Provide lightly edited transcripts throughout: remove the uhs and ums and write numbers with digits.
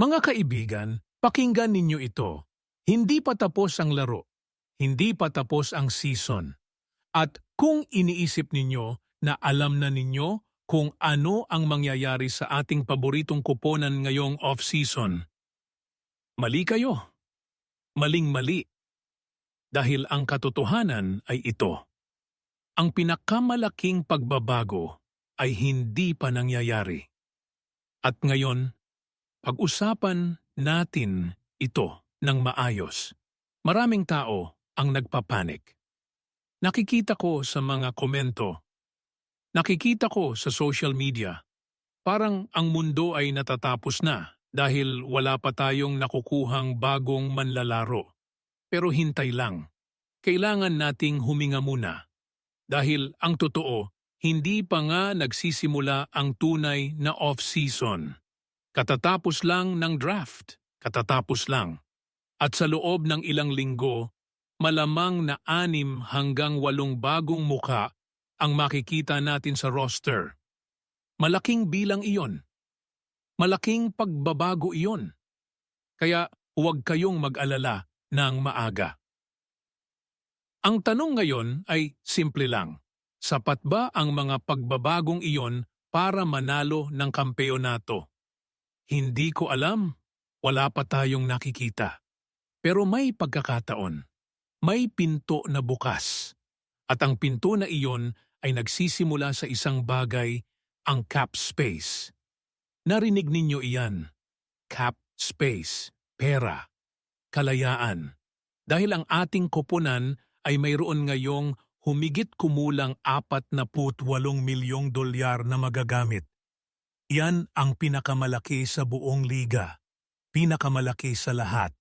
Mga kaibigan, pakinggan ninyo ito. Hindi pa tapos ang laro. Hindi pa tapos ang season. At kung iniisip ninyo na alam na ninyo kung ano ang mangyayari sa ating paboritong koponan ngayong off-season, mali kayo. Maling-mali. Dahil ang katotohanan ay ito. Ang pinakamalaking pagbabago ay hindi pa nangyayari. At ngayon, pag-usapan natin ito ng maayos. Maraming tao ang nagpapanik. Nakikita ko sa mga komento. Nakikita ko sa social media. Parang ang mundo ay natatapos na dahil wala pa tayong nakukuhang bagong manlalaro. Pero hintay lang. Kailangan nating huminga muna. Dahil ang totoo, hindi pa nga nagsisimula ang tunay na off-season. Katatapos lang ng draft. Katatapos lang. At sa loob ng ilang linggo, malamang na 6 hanggang 8 bagong muka ang makikita natin sa roster. Malaking bilang iyon. Malaking pagbabago iyon. Kaya huwag kayong mag-alala ng maaga. Ang tanong ngayon ay simple lang. Sapat ba ang mga pagbabagong iyon para manalo ng kampeonato? Hindi ko alam. Wala pa tayong nakikita. Pero may pagkakataon. May pinto na bukas. At ang pinto na iyon ay nagsisimula sa isang bagay, ang cap space. Narinig ninyo iyan. Cap space, pera, kalayaan. Dahil ang ating koponan ay mayroon ngayong humigit kumulang 48 milyong dolyar na magagamit. Yan ang pinakamalaki sa buong liga. Pinakamalaki sa lahat.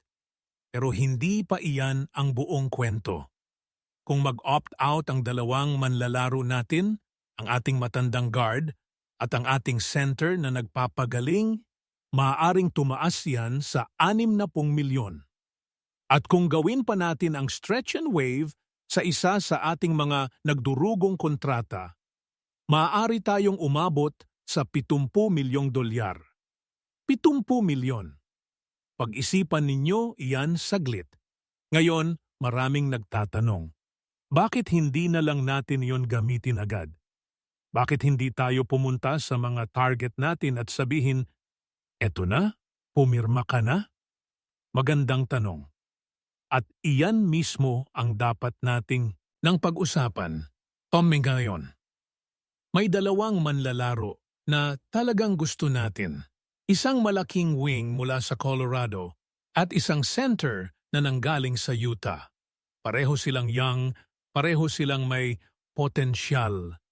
Pero hindi pa iyan ang buong kwento. Kung mag-opt-out ang 2 manlalaro natin, ang ating matandang guard at ang ating center na nagpapagaling, maaaring tumaas yan sa 60 milyon. At kung gawin pa natin ang stretch and wave sa isa sa ating mga nagdurugong kontrata, maaari tayong umabot sa 70 milyong dolyar. 70 milyon. Pag-isipan ninyo iyan saglit. Ngayon, maraming nagtatanong, bakit hindi na lang natin iyon gamitin agad? Bakit hindi tayo pumunta sa mga target natin at sabihin, eto na, pumirma ka na? Magandang tanong. At iyan mismo ang dapat nating ng pag-usapan. Ngayon, may 2 manlalaro na talagang gusto natin. Isang malaking wing mula sa Colorado at isang center na nanggaling sa Utah. Pareho silang young, pareho silang may potensyal,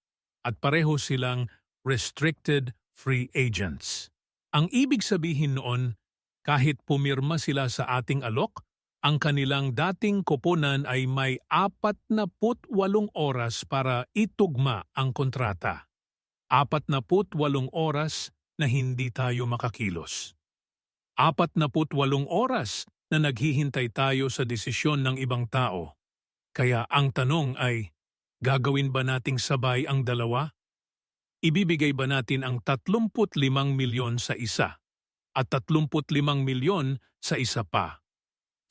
at pareho silang restricted free agents. Ang ibig sabihin noon, kahit pumirma sila sa ating alok, ang kanilang dating koponan ay may 48 oras para itugma ang kontrata. 48 oras na hindi tayo makakilos. 48 oras na naghihintay tayo sa desisyon ng ibang tao. Kaya ang tanong ay, gagawin ba nating sabay ang 2? Ibibigay ba natin ang 35 milyon sa isa at 35 milyon sa isa pa?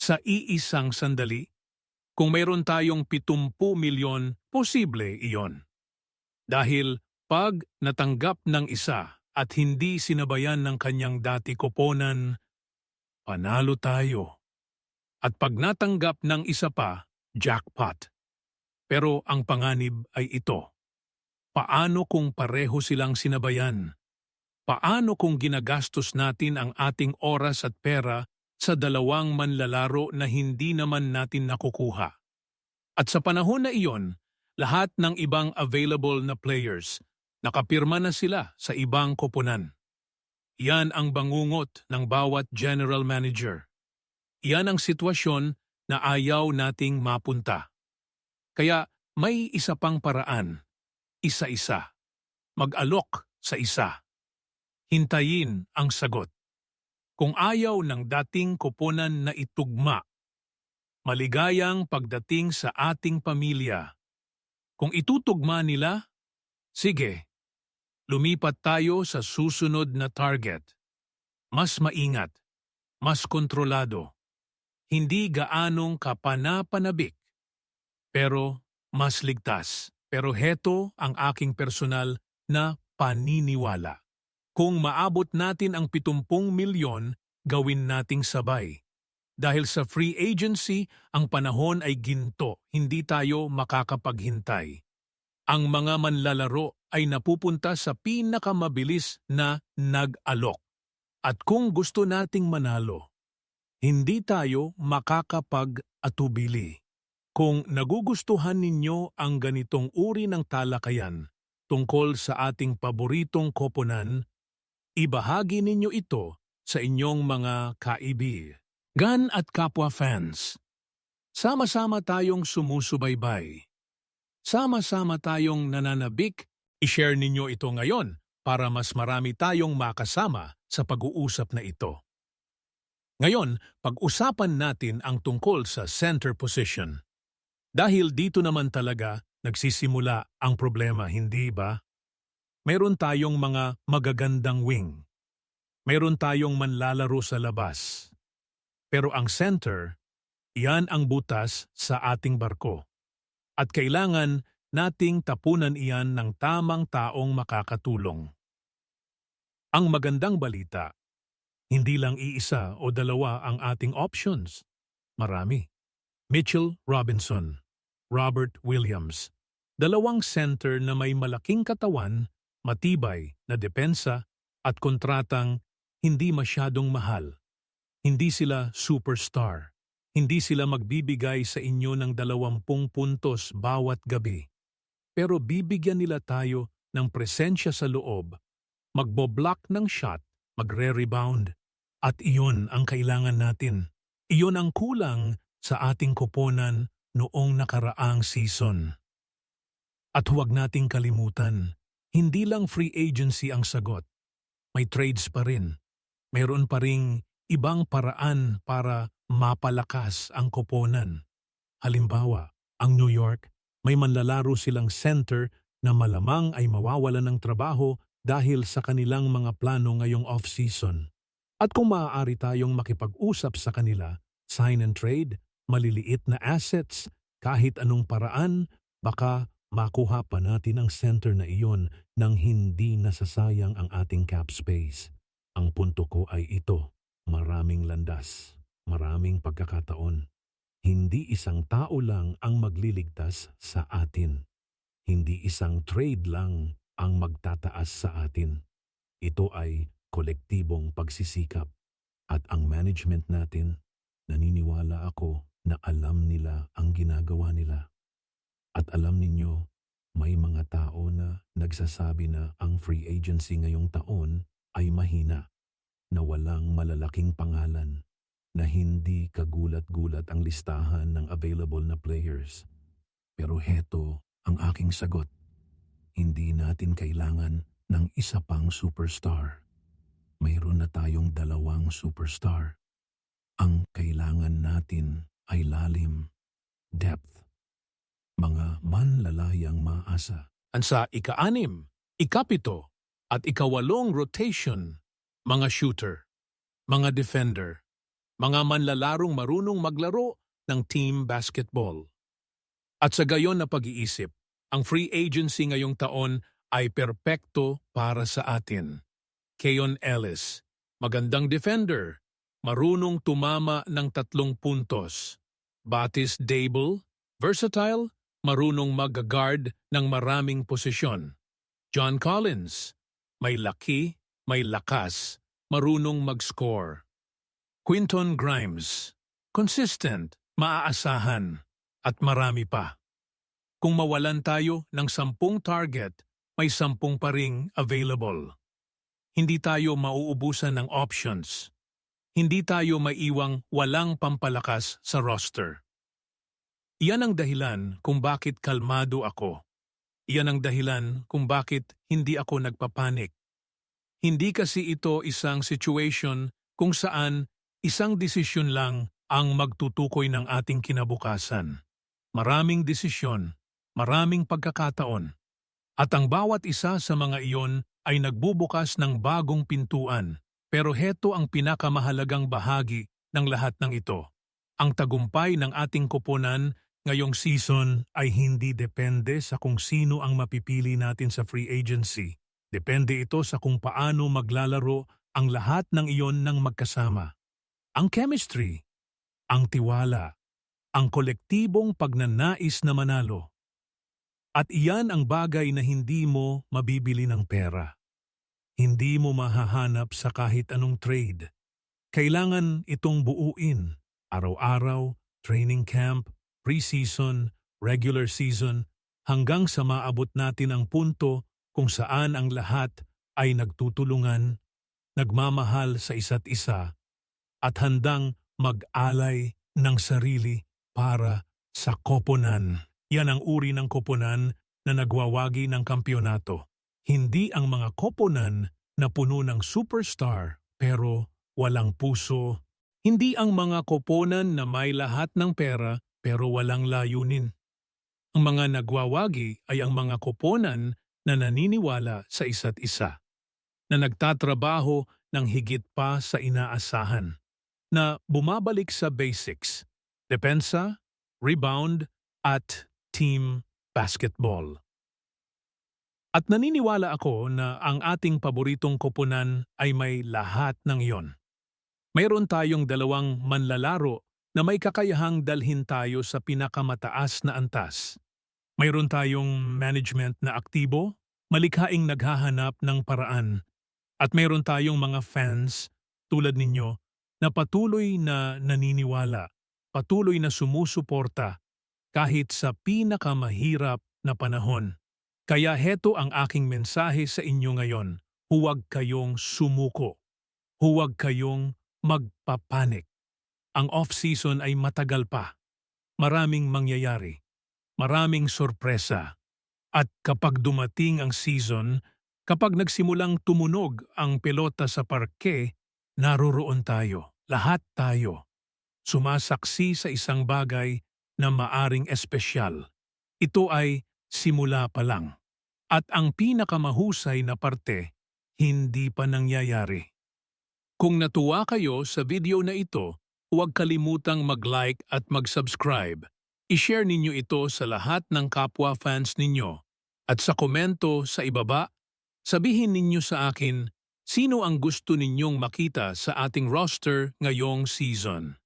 Sa iisang sandali, kung mayroon tayong 70 milyon, posible iyon. Dahil pag natanggap ng isa at hindi sinabayan ng kanyang dati koponan, panalo tayo. At pag natanggap ng isa pa, jackpot. Pero ang panganib ay ito. Paano kung pareho silang sinabayan? Paano kung ginagastos natin ang ating oras at pera sa 2 manlalaro na hindi naman natin nakukuha? At sa panahon na iyon, lahat ng ibang available na players, nakapirma na sila sa ibang koponan. Yan ang bangungot ng bawat general manager. Yan ang sitwasyon na ayaw nating mapunta. Kaya may isa pang paraan, isa-isa. Mag-alok sa isa. Hintayin ang sagot. Kung ayaw ng dating koponan na itugma, maligayang pagdating sa ating pamilya. Kung itutugma nila, sige, lumipat tayo sa susunod na target. Mas maingat, mas kontrolado, hindi gaanong kapanapanabik, pero mas ligtas. Pero heto ang aking personal na paniniwala. Kung maabot natin ang 70 milyon, gawin nating sabay. Dahil sa free agency, ang panahon ay ginto, hindi tayo makakapaghintay. Ang mga manlalaro ay napupunta sa pinakamabilis na nag-alok. At kung gusto nating manalo, hindi tayo makakapag-atubili. Kung nagugustuhan ninyo ang ganitong uri ng talakayan tungkol sa ating paboritong koponan, ibahagi ninyo ito sa inyong mga kaibigan at kapwa fans. Sama-sama tayong sumusubaybay. Sama-sama tayong nananabik. I-share ninyo ito ngayon para mas marami tayong makasama sa pag-uusap na ito. Ngayon, pag-usapan natin ang tungkol sa center position. Dahil dito naman talaga nagsisimula ang problema, hindi ba? Mayroon tayong mga magagandang wing. Mayroon tayong manlalaro sa labas. Pero ang center, iyan ang butas sa ating barko. At kailangan nating tapunan iyan ng tamang taong makakatulong. Ang magandang balita, hindi lang iisa o dalawa ang ating options. Marami. Mitchell Robinson, Robert Williams, dalawang center na may malaking katawan, matibay na depensa at kontratang hindi masyadong mahal. Hindi sila superstar. Hindi sila magbibigay sa inyo ng 20 puntos bawat gabi. Pero bibigyan nila tayo ng presensya sa loob, magbo-block ng shot, magre-rebound. At iyon ang kailangan natin. Iyon ang kulang sa ating koponan noong nakaraang season. At huwag nating kalimutan, hindi lang free agency ang sagot. May trades pa rin. Mayroon pa ring ibang paraan para mapalakas ang koponan. Halimbawa, ang New York, may manlalaro silang center na malamang ay mawawalan ng trabaho dahil sa kanilang mga plano ngayong off-season. At kung maaari tayong makipag-usap sa kanila, sign and trade, maliliit na assets, kahit anong paraan, baka makuha pa natin ang center na iyon nang hindi nasasayang ang ating cap space. Ang punto ko ay ito, maraming landas, maraming pagkakataon. Hindi isang tao lang ang magliligtas sa atin. Hindi isang trade lang ang magtataas sa atin. Ito ay kolektibong pagsisikap. At ang management natin, naniniwala ako na alam nila ang ginagawa nila. At alam ninyo, may mga tao na nagsasabi na ang free agency ngayong taon ay mahina, na walang malalaking pangalan, na hindi kagulat-gulat ang listahan ng available na players. Pero heto ang aking sagot. Hindi natin kailangan ng isa pang superstar. Mayroon na tayong 2 superstar. Ang kailangan natin ay lalim, depth, mga manlalayang maasa. Sa ika-6, ika-7 at ika-8 rotation, mga shooter, mga defender, mga manlalarong marunong maglaro ng team basketball. At sa gayon na pag-iisip, ang free agency ngayong taon ay perpekto para sa atin. Keon Ellis, magandang defender, marunong tumama ng 3 puntos. Batis Dable, versatile, marunong mag-guard ng maraming posisyon. John Collins, may laki, may lakas, marunong mag-score. Quinton Grimes, consistent, maaasahan, at marami pa. Kung mawalan tayo ng 10 target, may 10 pa ring available. Hindi tayo mauubusan ng options. Hindi tayo maiiwang walang pampalakas sa roster. Iyan ang dahilan kung bakit kalmado ako. Iyan ang dahilan kung bakit hindi ako nagpapanik. Hindi kasi ito isang situation kung saan isang desisyon lang ang magtutukoy ng ating kinabukasan. Maraming desisyon, maraming pagkakataon. At ang bawat isa sa mga iyon ay nagbubukas ng bagong pintuan, Pero heto ang pinakamahalagang bahagi ng lahat ng ito. Ang tagumpay ng ating koponan ngayong season ay hindi depende sa kung sino ang mapipili natin sa free agency. Depende ito sa kung paano maglalaro ang lahat ng iyon ng magkasama. Ang chemistry, ang tiwala, ang kolektibong pagnanais na manalo. At iyan ang bagay na hindi mo mabibili ng pera. Hindi mo mahahanap sa kahit anong trade. Kailangan itong buuin. Araw-araw, training camp, pre-season, regular season, hanggang sa maabot natin ang punto kung saan ang lahat ay nagtutulungan, nagmamahal sa isa't isa, at handang mag-alay ng sarili para sa koponan. Yan ang uri ng koponan na nagwawagi ng kampyonato. Hindi ang mga koponan na puno ng superstar pero walang puso. Hindi ang mga koponan na may lahat ng pera pero walang layunin. Ang mga nagwawagi ay ang mga koponan na naniniwala sa isa't isa, na nagtatrabaho ng higit pa sa inaasahan, na bumabalik sa basics, depensa, rebound, at team basketball. At naniniwala ako na ang ating paboritong koponan ay may lahat ng iyon. Mayroon tayong dalawang manlalaro na may kakayahang dalhin tayo sa pinakamataas na antas. Mayroon tayong management na aktibo, malikhaing naghahanap ng paraan. At mayroon tayong mga fans tulad ninyo na patuloy na naniniwala, patuloy na sumusuporta kahit sa pinakamahirap na panahon. Kaya heto ang aking mensahe sa inyo ngayon. Huwag kayong sumuko. Huwag kayong magpapanik. Ang off-season ay matagal pa. Maraming mangyayari. Maraming sorpresa. At kapag dumating ang season, kapag nagsimulang tumunog ang pelota sa parke, naroroon tayo. Lahat tayo. Sumasaksi sa isang bagay na maaring espesyal. Ito ay simula pa lang. At ang pinakamahusay na parte, hindi pa nangyayari. Kung natuwa kayo sa video na ito, huwag kalimutang mag-like at mag-subscribe. I-share ninyo ito sa lahat ng kapwa fans ninyo. At sa komento sa ibaba, sabihin ninyo sa akin sino ang gusto ninyong makita sa ating roster ngayong season.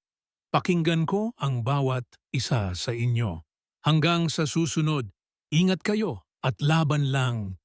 Pakinggan ko ang bawat isa sa inyo. Hanggang sa susunod, ingat kayo at laban lang.